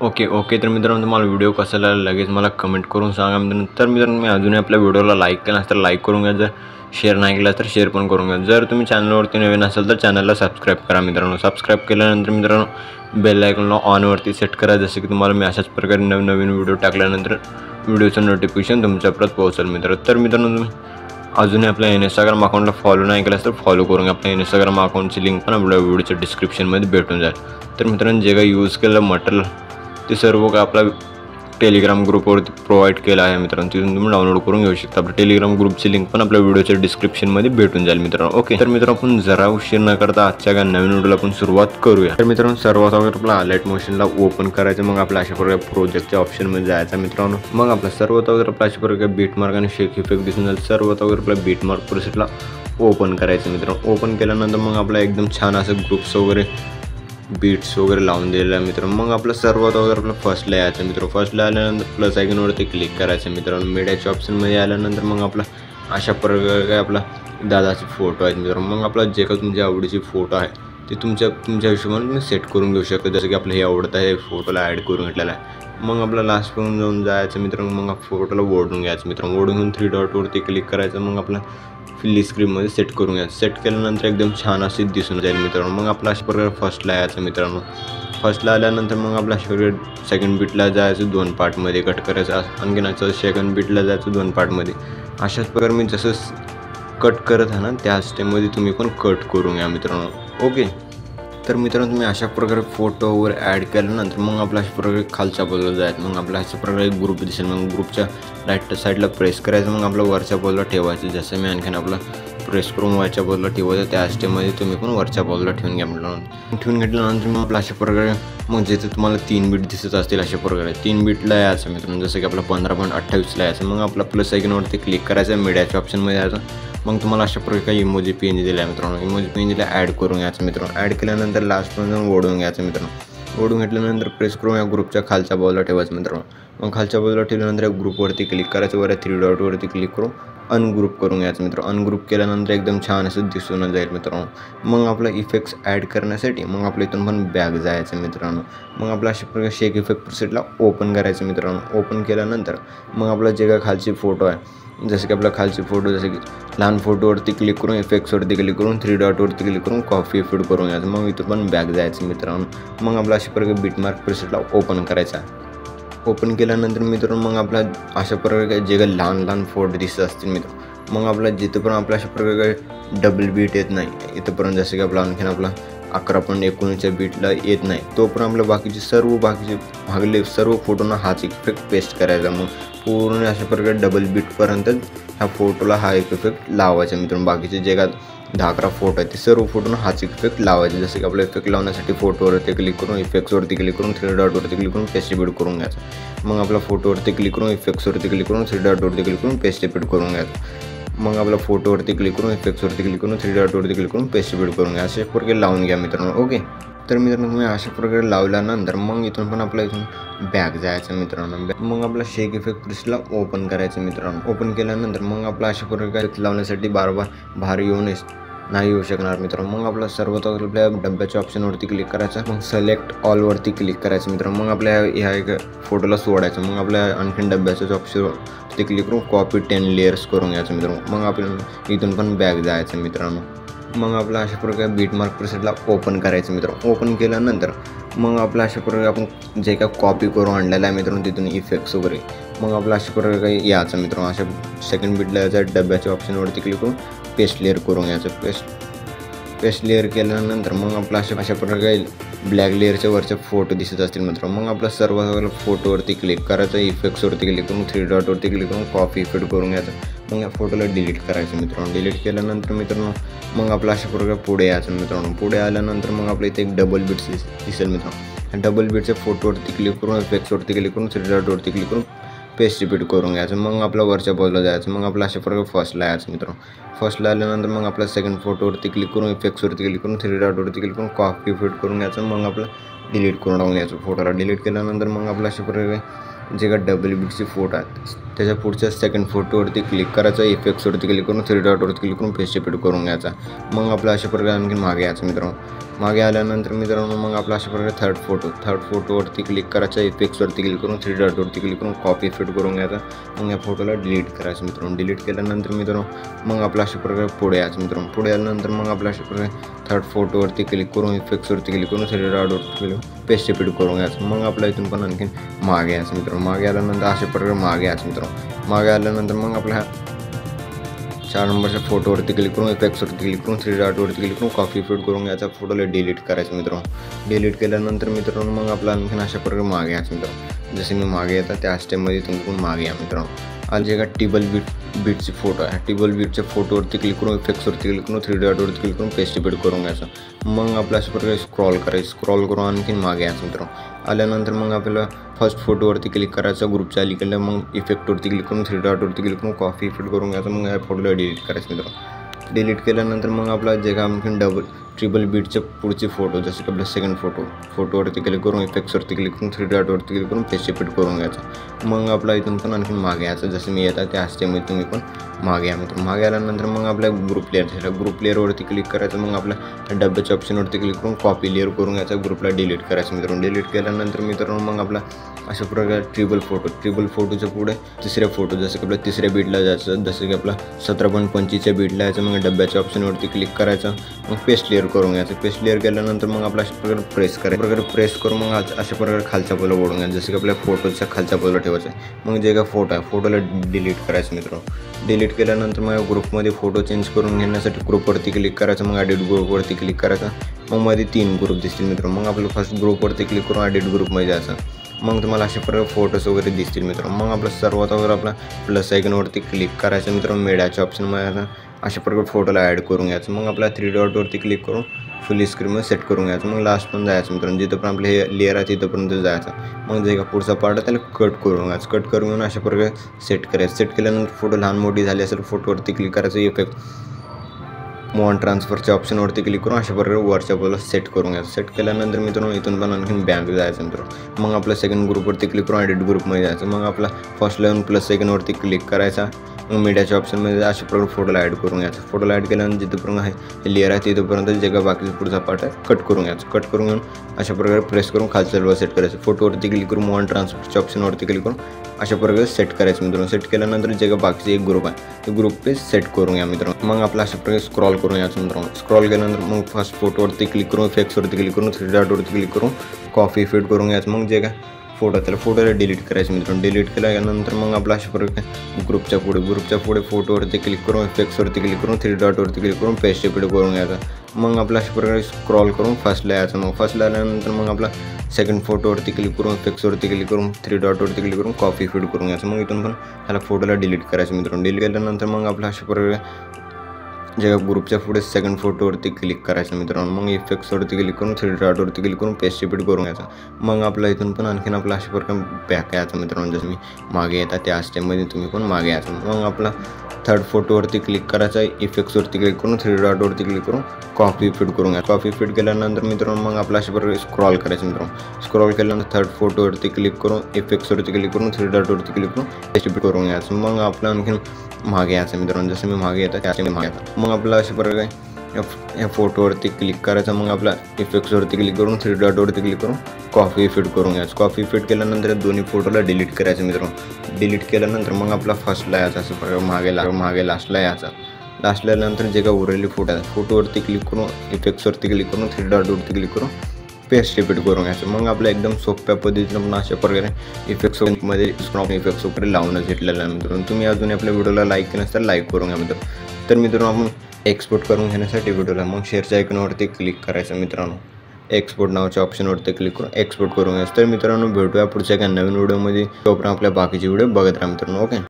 Okay. तर मित्रांनो, तुम्हाला व्हिडिओ कसा लागला लगेच मला कमेंट करून सांगा मित्रांनो. तर मित्रांनो, तुम्ही अजूनही आपल्या व्हिडिओला लाईक केला नसेल तर लाईक करून घ्या. जर शेअर नाही केला तर शेअर पण करून घ्या. जर तुम्ही चॅनलवरती नवीन असाल तर चॅनलला सबस्क्राईब करा मित्रांनो. सबस्क्राईब केल्यानंतर मित्रांनो बेल आयकॉनला ऑनवरती सेट करा, जसं की तुम्हाला मी अशाच प्रकारे नवीन व्हिडिओ टाकल्यानंतर व्हिडिओचं नोटिफिकेशन तुमच्यापर्यंत पोहोचेल मित्रांनो. तर मित्रांनो, तुम्ही अजूनही आपल्या इन्स्टाग्राम अकाउंटला फॉलो नाही केलास तर फॉलो करून घ्या. आपल्या इन्स्टाग्राम अकाउंटची लिंक पण आपल्या व्हिडिओच्या डिस्क्रिप्शनमध्ये भेटून जाईल. तर मित्रांनो, जे काही यूज केलं मटेरियल ते सर्व काय आपला टेलिग्राम ग्रुपवरती प्रोव्हाइड केला आहे मित्रांनो. तिथून तुम्ही डाउनलोड करून घेऊ शकता. आपल्या टेलिग्राम ग्रुपची लिंक पण आपल्या व्हिडिओच्या डिस्क्रिप्शनमध्ये भेटून जाईल मित्रांनो. ओके, तर मित्रांनो, आपण जरा उशीर न करता आजच्या काय नवीन व्हिडिओला आपण सुरुवात करूया. तर मित्रांनो, सर्वात अगोदर आपला अलाइट मोशनला ओपन करायचं. मग आपल्या अशा प्रकारे प्रोजेक्टच्या ऑप्शनमध्ये जायचं मित्रांनो. मग आपला सर्वात अगोदर आपल्या अशा प्रकारे बीटमार्क आणि शेक इफेक्ट दिसून जाईल. सर्वात अगोदर आपल्या बीटमार्क प्रोसेसला ओपन करायचं मित्रांनो. ओपन केल्यानंतर मग आपला एकदम छान असं ग्रुप्स वगैरे बीट्स वगैरे लावून दिलेलं आहे मित्रांनो. मग आपलं सर्वात अगोदर आपलं फर्स्टला यायचं मित्रांनो. फर्स्टला आल्यानंतर प्लस आयकॉनवरती क्लिक करायचं मित्रांनो. मीडियाच्या ऑप्शनमध्ये आल्यानंतर मग आपला अशा प्रकारे आपला दादाचे फोटो आहेत मित्रांनो. मग आपला जे काही तुमच्या आवडीचे फोटो आहे ते तुमच्या हिशोबाने तुम्ही सेट करून घेऊ शकता. जसं की आपलं हे आवडतं आहे, फोटोला ॲड करून घेतलेला आहे. मग आपला लास्टपर्यंत जाऊन जायचं मित्रांनो. मग फोटोला ओढून घ्यायचं मित्रांनो. ओढून घेऊन 3 डॉटवरती क्लिक करायचं. मग आपला फिल स्क्रीनमध्ये सेट करून घ्यायचं. सेट केल्यानंतर एकदम छान अशी दिसून जाईल मित्रांनो. मग आपला अशा प्रकारे फर्स्टला यायचं मित्रांनो. फर्स्टला आल्यानंतर मग आपला अशा प्रकारे सेकंड बीटला जायचं 2 पार्टमध्ये कट करायचं. आणखीन असं सेकंड बीटला जायचं 2 पार्टमध्ये. अशाच प्रकारे मी जसं कट करत आहे ना त्या स्टेपमध्ये तुम्ही पण कट करून घ्या मित्रांनो. ओके, तर मित्रांनो, तुम्ही अशा प्रकारे फोटो वगैरे ॲड केल्यानंतर मग आपल्या अशा प्रकारे खालच्या बाजूला जायचं. मग आपल्या अशा प्रकारे एक ग्रुप दिसेल. मग ग्रुपच्या राईट साईडला प्रेस करायचं. मग आपलं वरच्या बाजूला ठेवायचं. जसं मी आणखीन आपला प्रेस करून वरच्या बाजूला ठेवायचं त्या स्टेपमध्ये तुम्ही पण वरच्या बाजूला ठेवून घ्या म्हटलं. ठेवून घेतल्यानंतर मग आपल्या अशा प्रकारे मग जिथे तुम्हाला 3 बीट दिसत असतील अशा प्रकारे 3 बीटला यायचं मित्रांनो. जसं की आपला 15.28ला यायचं. मग आपला प्लस आयकॉनवरती क्लिक करायचं. मीडियाच्या ऑप्शनमध्ये यायचं. मग तुम्हाला अशा प्रकारे काही इमोजी पेन दिला आहे मित्रांनो. इमोजी पेन दिला ॲड करून घ्यायचं मित्रांनो. ॲड केल्यानंतर लास्टपर्यंत जाऊन ओढून घ्यायचं मित्रांनो. ओढून घेतल्यानंतर प्रेस करून या ग्रुपच्या खालच्या बाजूला ठेवायचं मित्रांनो. मग खालच्या बाजूला ठेवल्यानंतर या ग्रुपवरती क्लिक करायचं. वर 3 डॉटवरती क्लिक करून अनग्रुप करून घ्यायचं मित्रांनो. अनग्रुप केल्यानंतर एकदम छान असं दिसून जाईल मित्रांनो. मग आपला इफेक्ट्स ॲड करण्यासाठी मग आपल्या इथून पण बॅक जायचं मित्रांनो. मग आपला अशा प्रकारे शेक इफेक्ट प्रोसेसला ओपन करायचं मित्रांनो. ओपन केल्यानंतर मग आपला जे काय खालची फोटो आहे, जसं की आपला खालची फोटो जसं की लहान फोटोवरती क्लिक करून इफेक्ट्सवरती क्लिक करून 3 डॉटवरती क्लिक करून कॉपी फीड करून घ्यायचं. मग इथं पण बॅक जायचं मित्रांनो. मग आपला अशा प्रकारे बीटमार्क प्रोसेसला ओपन करायचा. ओपन केल्यानंतर मित्रांनो मग आपला अशा प्रकारे जे काही लहान फोटो दिसत असतील मित्रांनो. मग आपला जिथं पण आपल्या अशा प्रकारे डबल बीट येत नाही इथंपर्यंत, जसं की आपला आणखीन आपला 11.19च्या बीटला येत नाही तोपर्यंत आपल्या बाकीचे भागले सर्व फोटोंना हाच इफेक्ट पेस्ट करायचा. मग पूर्ण अशा प्रकारे डबल बीटपर्यंत ह्या फोटोला हा इफेक्ट लावायचा मित्रांनो. बाकीचे जे काय 10-11 फोटो आहेत ते सर्व फोटोना हाच इफेक्ट लावायचे. जसं की आपला इफेक्ट लावण्यासाठी फोटोवरती क्लिक करून इफेक्ट्सवरती क्लिक करून 3 डॉटवरती क्लिक करून पेस्ट रिपीट करून घ्यायचं. मग आपला फोटोवरती क्लिक करून इफेक्ट्सवरती क्लिक करून 3 डॉटवरती क्लिक करून पेस्ट रिपीट करून घ्यायचं. मग आपला फोटोवरती क्लिक करून इफेक्ट्सवरती क्लिक करून 3 डॉटवरती क्लिक करून पेस्ट रिपीट करून घ्या. अशा प्रकारे लावून घ्या मित्रांनो. ओके, तर मित्रांनो तुम्ही अशा प्रकारे लावल्यानंतर मग इथून पण आपल्या इथून बॅक जायचं मित्रांनो. मग आपला शेक इफेक्ट प्रोसेसला ओपन करायचं मित्रांनो. ओपन केल्यानंतर मग आपला अशा प्रकारे लावण्यासाठी बाहेर नाही येऊ शकणार मित्रांनो. मग आपला सर्वात आपल्या डब्याच्या ऑप्शनवरती क्लिक करायचं. मग सिलेक्ट ऑलवरती क्लिक करायचं मित्रांनो. मग आपल्या ह्या एक फोटोला सोडायचं. मग आपल्या आणखीन डब्याच्याच ऑप्शनवरती क्लिक करून कॉपी 10 लेयर्स करून घ्यायचं मित्रांनो. मग आपल्याला इथून पण बॅक जायचं मित्रांनो. मग आपला अशा प्रकारे बीटमार्क प्रोसेसला ओपन करायचं मित्रांनो. ओपन केल्यानंतर मग आपल्या अशा प्रकारे आपण जे काय कॉपी करून आणलेलं आहे मित्रांनो तिथून इफेक्ट्स वगैरे, मग आपला अशा प्रकारे काही यायचं मित्रांनो. अशा सेकंड बीटला यायचं, डब्याच्या ऑप्शनवरती क्लिक करून पेस्ट लेअर करून घ्यायचं. पेस्ट लेअर केल्यानंतर मग आपला अशा प्रकारे ब्लॅक लेअरच्या वरचे फोटो दिसत असतील मित्रांनो. मग आपला सर्व फोटोवरती क्लिक करायचं. इफेक्ट्सवरती क्लिक करून 3 डॉटवरती क्लिक करून कॉपी इफेक्ट करून घ्यायचं. मग या फोटोला डिलीट करायचं मित्रांनो. डिलीट केल्यानंतर मित्रांनो मग आपला अशा प्रकारे पुढे यायचं मित्रांनो. पुढे आल्यानंतर मग आपल्या इथे एक डबल बीट दिसेल मित्रांनो. डबल बीटच्या फोटोवरती क्लिक करून इफेक्ट्सवरती क्लिक करून 3 डॉटवरती क्लिक करून पेस्ट रिपीट करून घ्यायचं. मग आपला वरच्या बाजूला जायचं. मग आपला अशा प्रकारे फर्स्टला यायचं मित्रांनो. फर्स्टला आल्यानंतर मग आपल्या सेकंड फोटोवरती क्लिक करून इफेक्ट्सवरती क्लिक करून 3 डॉटवरती क्लिक करून कॉपी फिट करून घ्यायचं. मग आपलं डिलीट करून टाकून घ्यायचं फोटोला. डिलीट केल्यानंतर मग आपला अशा प्रकारे जे का डबल बीटचे फोटो आहेत त्याच्या पुढच्या सेकंड फोटोवरती क्लिक करायचं, इफेक्ट्सवरती क्लिक करून 3 डॉटवरती क्लिक करून पेस्ट रिपीट करून घ्यायचा। मग आपलं अशा प्रकारे आणखी मागे यायचं मित्रांनो। मागे आल्यानंतर मित्रांनो मग आपला अशा प्रकारे थर्ड फोटोवरती क्लिक करायचं, इफेक्ट्सवरती क्लिक करून 3 डॉटवरती क्लिक करून कॉपी फिट करून घ्यायचा। मग या फोटोला डिलीट करायचं मित्रांनो। डिलीट केल्यानंतर मित्रांनो मग आपला अशा प्रकारे पुढे यायचं मित्रांनो। पुढे आल्यानंतर मग आपल्या अशा प्रकारे थर्ड फोटोवरती क्लिक करून इफेक्ट्सवरती क्लिक करून 3 डॉटवरती क्लिक करून पेस्ट रिपीट करून घ्यायचं। मग आपला इथून पण आणखी मागे यायचं मित्रांनो। मागे आल्यानंतर अशा प्रकारे मागे यायचं मित्रांनो। मागे आल्यानंतर मग आपल्या 4 नंबरच्या फोटोवरती क्लिक करून इफेक्ट्सवरती क्लिक करून 3 डॉटवरती क्लिक करून कॉपी फिट करून घ्यायचा। फोटोला डिलीट करायचं मित्रांनो। डिलीट केल्यानंतर मित्रांनो मग आपला आणखीन अशा प्रकारे मागे यायचं मित्रांनो। जसे मी मागे येतात त्या स्टेपमध्ये तुम्ही पण मागे या मित्रांनो। आज जे का टेबल बीटचे फोटो आहे, टेबल बीटच्या फोटोवरती क्लिक करून इफेक्ट्सवरती क्लिक करून 3 डॉटवरती क्लिक करून पेस्ट रिपीट करून घ्यायचं। मग आपल्या अशा प्रकारे स्क्रॉल करायचं, स्क्रॉल करून आणखीन मागे यायचं मित्रांनो। आल्यानंतर मग आपल्याला फर्स्ट फोटोवरती क्लिक करायचं, ग्रुपच्या अलीकडे मग इफेक्टवरती क्लिक करून 3 डॉटवरती क्लिक करून कॉपी फिट करून घ्यायचं। मग या फोटोला डिलीट करायचं मित्रांनो। डिलीट केल्यानंतर मग आपला जे का आणखीन ट्रिपल बीटचे पुढचे फोटो जसे की आपला सेकंड फोटोवरती क्लिक करून इफेक्ट्सवरती क्लिक करून 3 डॉटवरती क्लिक करून पेस्ट रिपीट करून घ्यायचं। मग आपला इथून पण आणखीन मागे यायचं, जसं मी येतात त्या स्टेपमध्ये तुम्ही पण मागे या मित्र। मागे आल्यानंतर मग आपल्या ग्रुप लेअरवरती क्लिक करायचं। मग आपल्या डब्याच्या ऑप्शनवरती क्लिक करून कॉपी लेअर करून घ्यायचं, ग्रुपला डिलीट करायचं मित्रांनो। डिलीट केल्यानंतर मित्रांनो मग आपला अशा प्रकारे ट्रिपल फोटोच्या पुढे तिसऱ्या फोटो जसं की आपल्या तिसऱ्या बीटला जायचं, जसं की आपला 17.25च्या बीटला यायचं। मग डब्याच्या ऑप्शनवरती क्लिक करायचं, मग पेस्ट लेअर करून घ्यायचं। पेस्ट लेअर केल्यानंतर मग आपला अशा प्रकारे प्रेस करून मग अशा प्रकारे खालच्या बाजूला ओढून घ्यायचं, जसं की आपल्या फोटोच्या खालच्या बाजूला ठेवायचं। मग जे का फोटो आहे फोटोला डिलीट करायचं मित्रांनो। डिलीट केल्यानंतर मग ग्रुपमध्ये फोटो चेंज करून घेण्यासाठी ग्रुपवरती क्लिक करायचं, मग एडिट ग्रुपवरती क्लिक करायचं। मग मध्ये 3 ग्रुप दिसतील मित्रांनो। मग आपलं फर्स्ट ग्रुपवरती क्लिक करून एडिट ग्रुपमध्ये जायचं। मग तुम्हाला अशा प्रकारे फोटोज वगैरे दिसतील मित्रांनो। मग आपलं सर्वात अगोदर आपला प्लस आयकॉनवरती क्लिक करायचं मित्रांनो, मीडियाच्या ऑप्शनमध्ये अशा प्रकारे फोटोला ॲड करून घ्यायचं। मग आपला 3 डॉटवरती क्लिक करून फुल स्क्रीनमध्ये सेट करून घ्यायचं। मग लास्ट पण जायचं मित्रांनो, जिथं पण आपलं हे लेअर आहे तिथंपर्यंत जायचं। मग जे का पुढचा पार्ट आहे त्याला कट करून घ्यायचं। कट करून घेऊन अशा प्रकारे सेट करायचं। सेट केल्यानंतर फोटो लहान मोठी झाली असेल फोटोवरती क्लिक करायचं, इफेक्ट मूव अँड ट्रान्सफरच्या ऑप्शनवरती क्लिक करून अशा प्रकारे वरच्या बाजूला सेट करून घ्यायचं। सेट केल्यानंतर मित्रांनो इथून पण आणखीन बँक जायचं मित्रांनो। मग आपल्या सेकंड ग्रुपवरती क्लिक करून एडिट ग्रुपमध्ये जायचं। मग आपला फर्स्ट लेवल प्लस आयकॉनवरती क्लिक करायचा। मग मीडियाच्या ऑप्शनमध्ये अशा प्रकारे फोटोला ॲड करून घ्यायचं। फोटोला ॲड केल्यानंतर जिथंपर्यंत आहे लेअर आहे तिथंपर्यंत जे का बाकीचा पुढचा पार्ट आहे कट करून घ्यायचं। कट करून घेऊन अशा प्रकारे प्रेस करून खालच्या लेवल सेट करायचं। फोटोवरती क्लिक करून मूव अँड ट्रान्सफरच्या ऑप्शनवरती क्लिक करून अशा प्रकारे सेट करायचं मित्रांनो। सेट केल्यानंतर जे का बाकीचे एक ग्रुप आहे ते ग्रुप पे सेट करून घ्या मित्रांनो। मग आपला अशा प्रकारे स्क्रॉल करून घ्यायचं मित्रांनो। स्क्रॉल केल्यानंतर मग फर्स्ट फोटोवरती क्लिक करून इफेक्ट्सवरती क्लिक करून 3 डॉटवरती क्लिक करून कॉपी फिट करून घ्यायचं। मग जे काय फोटोला डिलीट करायचं मित्रांनो। डिलीट केल्यानंतर मग आपला अशा प्रकारे ग्रुपच्या पुढे फोटोवरती क्लिक करून इफेक्ट्सवरती क्लिक करून 3 डॉटवरती क्लिक करून पेस्ट रिपीट करून घ्यायचं। मग आपला अशा प्रकारे स्क्रॉल करून फर्स्टला यायचं। मग फर्स्टला आल्यानंतर मग आपला सेकंड फोटोवरती क्लिक करून इफेक्ट्सवरती क्लिक करून 3 डॉटवरती क्लिक करून कॉपी फिट करून घ्यायचं। मग इथून पण ह्याला फोटोला डिलीट करायचं मित्रांनो। डिलीट केल्यानंतर मग आपला अशा प्रकारे जे ग्रुपच्या पुढे सेकंड फोटोवरती क्लिक करायचं मित्रांनो। मग इफेक्ट्सवरती क्लिक करून 3 डॉटवरती क्लिक करून पेस्ट रिपीट करून घ्यायचं। मग आपला इथून पण आणखीन आपला अशा प्रकारे बॅक यायचं मित्रांनो। जसं मी मागे येतात त्या स्टेपमध्ये तुम्ही पण मागे यायचं। मग आपला थर्ड फोटोवरती क्लिक करायचा, इफेक्ट्सवरती क्लिक करून 3 डॉटवरती क्लिक करून कॉपी फिट करून घ्या। कॉपी फिट केल्यानंतर मित्रांनो मग आपला अशा प्रकारे स्क्रॉल करायचं मित्रांनो। स्क्रॉल केल्यानंतर थर्ड फोटोवरती क्लिक करून इफेक्ट्सवरती क्लिक करून 3 डॉटवरती क्लिक करून पेस्ट रिपीट करून घ्यायचं। मग आपलं आणखीन मागे यायचं मित्रांनो। जसं मी मागे येतात त्याचे मी मागे येतात। मग आपला अशा प्रकारे या फोटोवरती क्लिक करायचं। मग आपला इफेक्ट्सवरती क्लिक करून 3 डॉटवरती क्लिक करून कॉपी फिट करून घ्यायचं। कॉपी फिट केल्यानंतर दोन्ही फोटोला डिलीट करायचं मित्रांनो। डिलीट केल्यानंतर मग आपला फर्स्टला यायचा असं प्रकारे मागे लास्टला यायचा। लास्टला नंतर जे का उरलेली फोटो आहे फोटोवरती क्लिक करून इफेक्ट्सवरती क्लिक करून 3 डॉटवरती क्लिक करून पेस्ट रिपीट करून घ्यायचं। मग आपलं एकदम सोप्या पद्धतीनं पण अशा प्रकारे इफेक्ट्समध्ये स्क्रॉल इफेक्ट्स वगैरे लावूनच घेतलेलं आहे मित्रांनो। तुम्ही अजून आपल्या व्हिडिओला लाईक केलं तर लाईक करून घ्या मित्रांनो। तर मित्रांनो आपण एक्सपोर्ट करून घेण्यासाठी व्हिडिओला मग शेअरच्या आयकॉनवरती क्लिक करायचं मित्रांनो। एक्सपोर्ट नावाच्या ऑप्शनवरती क्लिक करून एक्सपोर्ट करून घ्यायचं। तर मित्रांनो भेटूया पुढच्या एका नवीन व्हिडिओमध्ये। तोपर्यंत आपल्या बाकीचे व्हिडिओ बघत राहा मित्रांनो। ओके.